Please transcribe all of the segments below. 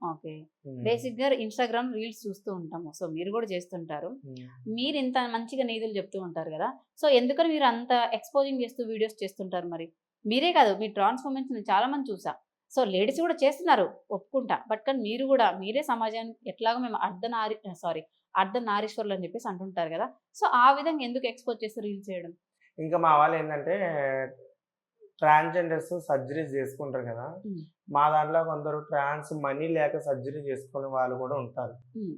Okay. బేసిక్‌గా Instagram reels చూస్తూ ఉంటాము. సో, మీరు గూడా చేస్తుంటారు. మీరింత మంచిగా నీతులు చెప్తూ ఉంటారు గదా! సో, ఎందుకని మీరు అంత ఎక్స్‌పోజింగ్ చేస్తూ వీడియోస్ చేస్తుంటారు మరి? మీరే కాదు మీ ట్రాన్స్‌ఫర్మేషన్ నేను చాలా మంది చూసా. సో, లేడీస్ గూడా చేస్తున్నారు ఒప్పుకుంటా. బట్ కానీ మీరు గూడా మీరే సమాజానికి ఎట్లాగో మేము అర్ధనారీశ్వరులు అని చెప్పేసి అంటుంటారు గదా! సో, ఆ విధంగా ఎందుకు ఎక్స్‌పోజ్ చేస్తూ రీల్స్ చేయడం? ఇంకా మా వాళ్ళేందంటే ట్రాన్స్‌జెండర్స్ సర్జరీస్ జేసుకుంటారు గదా! హ్మ్. మా దాంట్లో కొందరు మనీ లేక సర్జరీ చేసుకునే వాళ్ళు గూడా ఉంటారు. హ్మ్.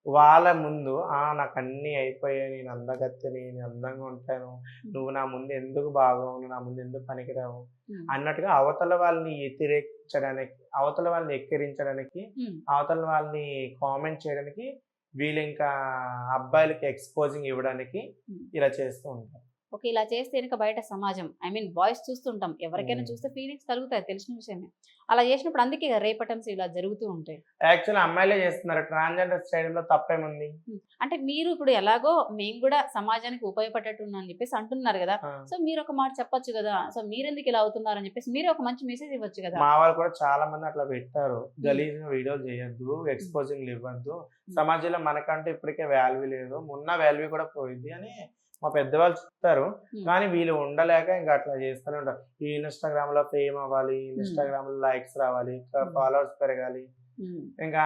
వాళ్ళ ముందు నాకన్నీ అయిపోయాయి. నేను అందగత్తెని, నేను అందంగా ఉంటాను. హ్మ్. నువ్వు నా ముందు ఎందుకు బాగోవు? నువ్వు నా ముందు ఎందుకు పనికిరావు? హ్మ్. అన్నట్టుగా అవతల వాళ్ళని వ్యతిరేకించడానికి, అవతల వాళ్ళని ఎక్కిరించడానికి, హ్మ్. అవతల వాళ్ళని కామెంట్ చేయడానికి వీళ్ళింకా అబ్బాయిలకి ఎక్స్‌పోజింగ్ ఇవ్వడానికి హ్మ్. ఇలా చేస్తూ ఉంటారు. ఓకే. ఇలా చేస్తే గనక బయట సమాజం బాయ్స్ చూస్తుంటాం. ఎవరికైనా హ్మ్. చూస్తే ఫీలింగ్స్ కలుగుతాయి తెలిసిన విషయమే. అలా చేసినప్పుడు అందుకే రేపటమ్స్ ఇలా జరుగుతూ ఉంటాయి. యాక్చువల్లీ అమ్మాయిలే చేస్తున్నారు. ట్రాన్స్‌జెండర్స్ చేయడంలో తప్పేముంది? అంటే మీరు ఇప్పుడు ఎలాగో మేము గూడా సమాజానికి ఉపయోగపడేట్టున్నా అని జెప్పేసి అంటున్నారు గదా! ఆ! సో, మీరొక మాట చెప్పొచ్చు గదా! సో, మీరెందుకు ఇలా అవుతున్నారని జెప్పేసి మీరే ఒక మంచి మెసేజ్ ఇవ్వచ్చు గదా! మా వాళ్ళు కూడా చాలా మంది అట్లా పెట్టారు. హ్మ్. గలీజ్‌గా వీడియోలు చేయొద్దు, హ్మ్. ఎక్స్‌పోజింగ్‌లు ఇవ్వద్దు. హ్మ్. సమాజంలో మనకంటూ ఇప్పటికే వాల్యూ లేదు. ఉన్న వాల్యూ కూడా పోయిద్ది అని మా పెద్దవాళ్ళు చెప్తారు. హ్మ్. కానీ వీళ్ళు ఉండలేక ఇంక అట్లా చేస్తూనే ఉంటారు. ఈ ఇన్‌స్టాగ్రామ్‌లో ఫేమ్ అవ్వాలి, హ్మ్. ఇన్‌స్టాగ్రామ్‌లో లైక్స్ రావాలి, ఇంకా హ్మ్. ఫాలోవర్స్ పెరగాలి. హ్మ్. ఇంకా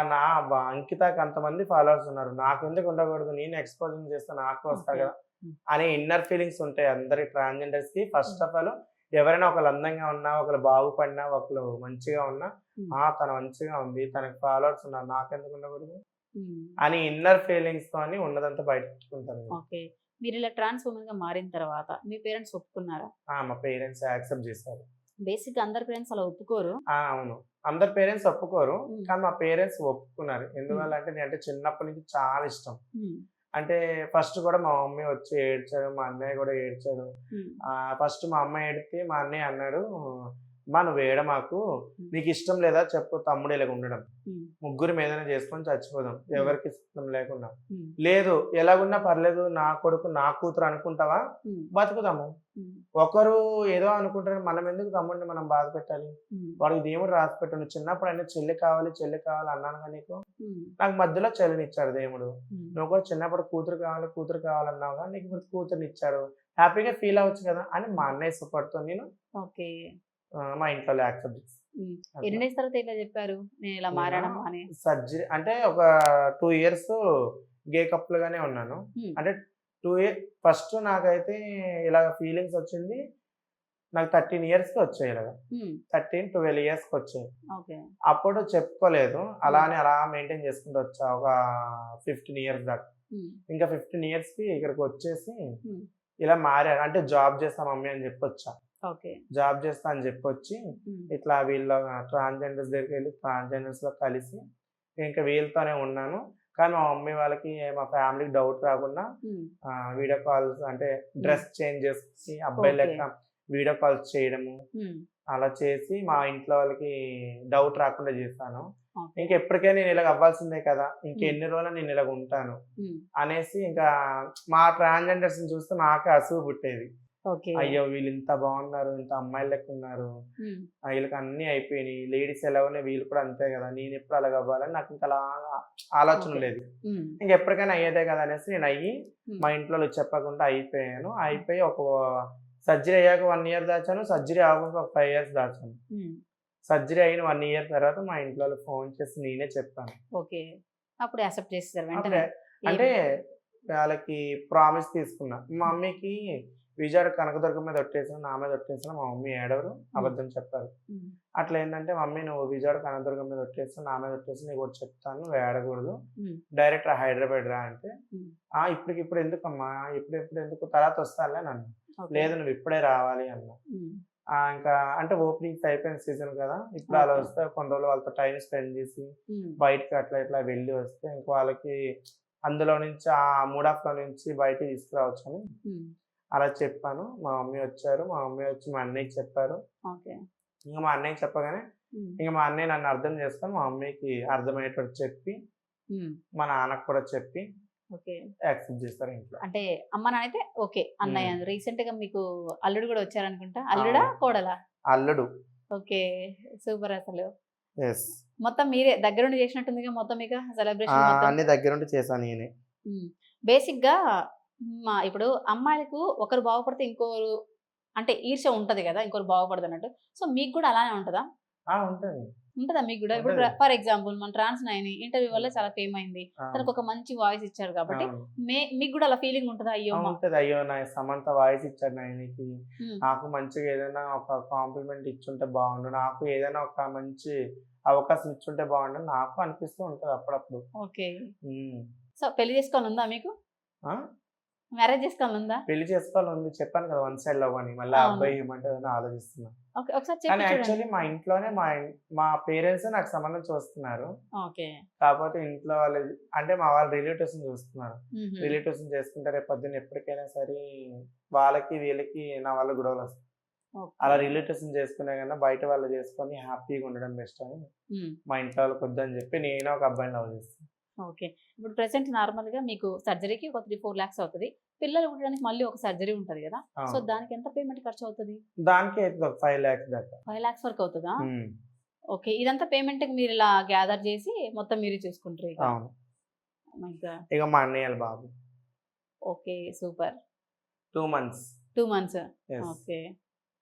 అంకితకి అంతమంది ఫాలోవర్స్ ఉన్నారు. నాకెందుకు ఉండకూడదు? నేను ఎక్స్‌పోజింగ్ చేస్తే నాకు వస్తారు ఓకే. కదా! హ్మ్. అనే ఇన్నర్ ఫీలింగ్స్ ఉంటాయి అందరి ట్రాన్స్‌జెండర్స్‌కి. ఫస్ట్ హ్మ్. ఆఫ్ ఆల్ ఎవరైనా ఒకళ్ళు అందంగా ఉన్నా, ఒకళ్ళు బాగుపడినా, ఒకళ్ళు మంచిగా ఉన్నా, హ్మ్. తను మంచిగా ఉంది. తనకి ఫాలోవర్స్ ఉన్నారు. నాకెందుకు ఉండకూడదు? హ్మ్. అని ఇన్నర్ ఫీలింగ్స్‌తోని ఉన్నదంతా బయట పెట్టుకుంటాను నేను. ఓకే. మీరిలా ట్రాన్స్ వుమెన్‌గా మారిన తర్వాత మీ పేరెంట్స్ ఒప్పుకున్నారా? మా పేరెంట్స్ యాక్సెప్ట్ చేశారు. బేసిక్‌గా అందరి పేరెంట్స్ అలా ఒప్పుకోరు. అవును. అందరి పేరెంట్స్ ఒప్పుకోరు. హ్మ్. కానీ మా పేరెంట్స్ ఒప్పుకున్నారు. హ్మ్. ఎందువల్ల అంటే నేనంటే చిన్నప్పటి నుంచి చాలా ఇష్టం. హ్మ్. అంటే ఫస్ట్ గూడా మా మమ్మీ వచ్చి ఏడ్చారు. మా అన్నయ్య గూడా ఏడ్చాడు. హ్మ్. ఫస్ట్ మా అమ్మ ఏడిత్తే మా అన్నయ్య అన్నాడు, "అమ్మా నువ్వు ఏడమాకు. హ్మ్. నీకిష్టం లేదా చెప్పు తమ్ముడు ఇలాగ ఉండడం. హ్మ్. ముగ్గురం ఏదైనా చేసుకొని చచ్చిపోదాం. హ్మ్. ఎవరికీ ఇష్టం లేకుండా. హ్మ్. లేదు ఎలాగున్నా పర్లేదు నా కొడుకు, నా కూతురు అనుకుంటావా? హ్మ్. బతుకుదాము. హ్మ్. ఒకరు ఏదో అనుకుంటారు. మనం ఎందుకు తమ్ముడిని మనం బాధ పెట్టాలి? హ్మ్. వాడికి దేవుడు రాసిపెట్టాడు. నువ్వు చిన్నప్పుడైనా చెల్లి కావాలి, చెల్లి కావాలి అన్నానుగా నీకు. హ్మ్. నాకు మధ్యలో చెల్లినిచ్చాడు దేవుడు. హ్మ్. నువ్వు కూడా చిన్నప్పుడు కూతురు కావాలి, కూతురు కావాలన్నావుగా. నీకు ఇప్పుడు కూతురినిచ్చాడు. హ్యాపీగా ఫీల్ అవ్వచ్చు కదా! అని మా అన్నయ్య సపోర్ట్‌తో నేను ఓకే. మా ఇంట్లో యాక్సెప్ట్ చేశా. హ్మ్. ఎన్ని అట్లా. డేస్ తర్వాత ఇలా జెప్పారు? నేనిలా నేనా మారానమ్మా అని? సర్జరీ అంటే ఒక 2 ఇయర్స్ గే కపుల్‌గానే ఉన్నాను. హ్మ్. అంటే 2 ఫస్ట్ నాకైతే ఇలాగ ఫీలింగ్స్ వచ్చింది. నాకు 13 ఇయర్స్‌కి వచ్చాయి ఇలాగ. హ్మ్. 13, 12 ఇయర్స్‌కొచ్చాయి. ఓకే. అప్పుడు చెప్పుకోలేదు. హ్మ్. అలానే అలా మెయింటైన్ చేసుకుంటూ వచ్చా. ఒక 15 ఇయర్స్ దాకా. హ్మ్. ఇంకా 15 ఇయర్స్‌కి ఇక్కడికొచ్చేసి హ్మ్. ఇలా మారాను. అంటే జాబ్ చేస్తా మమ్మీ అని చెప్పొచ్చా. ఓకే. జాబ్ చేస్తా అని చెప్పొచ్చి, హ్మ్. ఇట్లా వీళ్ళ ట్రాన్స్‌జెండర్స్ దగ్గరికెళ్ళి ట్రాన్స్‌జెండర్స్‌లో కలిసి, ఇంక వీళ్ళతోనే ఉన్నాను. కానీ మా మమ్మీ వాళ్ళకి, మా ఫ్యామిలీకి డౌట్ రాకుండా హ్మ్. వీడియో కాల్స్ అంటే హ్మ్. డ్రెస్ చేంజ్ చేసుకొని అబ్బాయి ఓకే. లెక్క వీడియో కాల్స్ చేయడము. హ్మ్. అలా చేసి మా ఇంట్లో వాళ్ళకి డౌట్ రాకుండా చేశాను. ఓకే. ఇంకెప్పటికైనా నేను ఇలాగ అవ్వాల్సిందే కదా! హ్మ్. ఇంకెన్ని రోజులని నేను ఇలాగ ఉంటాను. హ్మ్. అనేసి ఇంకా మా ట్రాన్స్‌జెండర్స్‌ని చూస్తే నాకే అసూయ పుట్టేది. ఓకే. అయ్యో! వీళ్ళింత బాగున్నారు. ఇంత అమ్మాయిల లెక్కున్నారు. హ్మ్. ఈళ్ళకి అన్నీ అయిపోయినియి. లేడీస్ ఎలా ఉన్నాయి వీళ్ళు కూడా అంతే గదా! నేనెప్పుడు అలాగవ్వాలని నాకింక అలాగా ఆలోచన ఓకే. ఉండేది. హ్మ్. ఇంకెప్పటికైనా అయ్యేదే గదా! అనేసి నేనయ్యి హ్మ్. మా ఇంట్లోళ్ళకి చెప్పకుండా అయిపోయాను. హ్మ్. అయిపోయి ఒక సర్జరీ అయ్యాక 1 ఇయర్ దాచాను. సర్జరీ అవ్వక ఒక 5 ఇయర్స్ దాచాను. హ్మ్. సర్జరీ అయిన 1 ఇయర్ తర్వాత మా ఇంట్లోళ్ళకి ఫోను చేసి నేనే చెప్పాను. ఓకే. అప్పుడు యాక్సెప్ట్ చేసేసారు వెంటనే. అప్పుడే అంటే ఏమి? వాళ్ళకి ప్రామిస్ తీసుకున్నా. మా హ్మ్. మమ్మీకి విజయవాడ కనకదుర్గ మీద ఒట్టేసాను. నా మీద ఒట్టేసాను. మా మమ్మీ ఏడవరు. హ్మ్. అబద్ధం చెప్పారు. హ్మ్. అట్లా ఏందంటే, "మమ్మీ నువ్వు విజయవాడ కనకదుర్గ మీద ఒట్టేసావు. నా మీద ఒట్టేసావు. నీకోటి చెప్తాను. నువ్వు ఏడవకూడదు. హ్మ్. డైరెక్ట్ హైదరాబాద్ రా" అంటే, హ్మ్. ఇప్పటికిప్పుడు ఎందుకమ్మా? ఇప్పుడిప్పుడు ఎందుకు? తర్వాత వస్తానులే" అని అన్నా. ఓకే. "లేదు నువ్వు ఇప్పుడే రావాలి" అన్నా. హ్మ్. ఇంకా అంటే ఓపెనింగ్స్ అయిపోయిన సీజన్ కదా! ఇప్పుడు అలా ఓకే. వస్తే కొన్ని రోజులు వాళ్ళతో టైమ్ స్పెండ్ చేసి, హ్మ్. బయటికి అట్లా ఇట్లా వెళ్ళి వస్తే ఇంక వాళ్ళకి అందులో నుంచి ఆ మూడ్ ఆఫ్‌లో నుంచి బయటికి తీసుకురావచ్చని హ్మ్. అలా చెప్పాను. మా మమ్మీ వచ్చారు. మా మమ్మీ వచ్చి మా అన్నయ్యకి చెప్పారు. ఓకే. ఇంక మా అన్నయ్యకి చెప్పగానే, హ్మ్. ఇంక మా అన్నయ్య నన్ను అర్థం చేసుకొని మా మమ్మీకి అర్థమయ్యేటట్టు చెప్పి, హ్మ్. మా నాన్నకి కూడా చెప్పి ఓకే. యాక్సెప్ట్ చేశారు ఇంట్లో. అంటే అమ్మ, నాన్న అయితే ఓకే. హ్మ్. అన్నయ్య రీసెంట్‌గా మీకు అల్లుడు గూడా వచ్చారనుకుంటా. అల్లుడా? అవును. కోడలా? అల్లుడు. ఓకే. సూపర్ అసలు. ఎస్. మొత్తం మీరే దగ్గరుండి చేసినట్టుందిగా మొత్తం ఇక సెలబ్రేషన్ మొత్తం. అన్ని దగ్గరుండి చేశాను నేనే. బేసిక్‌గా ఇప్పుడు అమ్మాయిలకు ఒకరు బాగుపడితే ఇంకోరు అంటే ఈర్ష్య ఉంటది గదా! ఇంకోరు బాగుపడదన్నట్టు. సో, మీకు గూడా అలానే ఉంటదా? ఉంటది. ఉంటదా మీకు గూడా? ఇప్పుడు ఉంటది. ఫర్ ఎగ్జాంపుల్ మన ట్రాన్స్ నైని ఇంటర్వ్యూ వల్ల చాలా ఫేమ్ అయింది. అవును. తనకొక మంచి వాయిస్ ఇచ్చాడు కాబట్టి అవును. మీకు గూడా అలా ఫీలింగ్ ఉంటదా? అయ్యో! ఉంటది. అయ్యో! సమంత వాయిస్ ఇచ్చాడు నయనికి. హ్మ్. నాకు మంచిగా ఏదైనా ఒక కాంప్లిమెంట్ ఇచ్చుంటే బావుండు. నాకు ఏదైనా ఒక మంచి అవకాశం ఇచ్చుంటే బావుండు నాకు అనిపిస్తూ ఉంటది అప్పుడప్పుడు. ఓకే. హ్మ్. సో, పెళ్లి చేసుకోవాలనుందా మీకు? ఆ! మ్యారేజ్ చేసుకోవాలనుందా? పెళ్లి చేసుకోవాలని చెప్పాను కదా! వన్ సైడ్ లవ్ అని. మళ్ళీ ఆ అవును. అబ్బాయి ఏమంటాడని ఆలోచిస్తున్నా. ఓకే. ఒకసారి కానీ చెప్పి చూడండి. యాక్చువల్లీ మా ఇంట్లోనే మా పేరెంట్సే నాకు సంబంధం చూస్తున్నారు. ఓకే. కాకపోతే ఇంట్లో వాళ్ళు అంటే మా వాళ్ళ రిలేటివ్స్‌ని చూస్తున్నారు. హుహు. రిలేటివ్స్‌ని చేసుకుంటే రేపు పొద్దున్న ఎప్పటికైనా సరే వాళ్ళకి, వీళ్ళకి నా వల్ల గొడవలొస్తాయి. అలా ఓకే. రిలేటివ్స్‌ని చేసుకునే కన్నా బయట వాళ్ళు చేసుకొని హ్యాపీగా ఉండడం బెస్ట్ అని హ్మ్. మా ఇంట్లో వాళ్ళకి వద్దని చెప్పి నేనే ఒక అబ్బాయిని లవ్ చేస్తున్నా. ఓకే. ఇప్పుడు ప్రెజెంట్ నార్మల్‌గా మీకు సర్జరీకి ఒక 3, 4 లాక్స్ అవుతది. పిల్లలు పుట్టడానికి మళ్ళీ ఒక సర్జరీ ఉంటది గదా! సో, అవును. దానికి ఎంత పేమెంట్ ఖర్చవుతది? దానికే అయితది ఒక 5 లాక్స్ దాకా. 5 లాక్స్ వరకు అవుతదా? హ్మ్. ఓకే. ఇదంతా పేమెంట్‌కి మీరిలా గ్యాదర్ జేసి మొత్తం మీరే చూసుకుంటారు ఇక. అవును. Oh my God! ఇక మా అన్నయ్య బాబు. Okay. Super. 2 months. 2 months. Yes. Okay.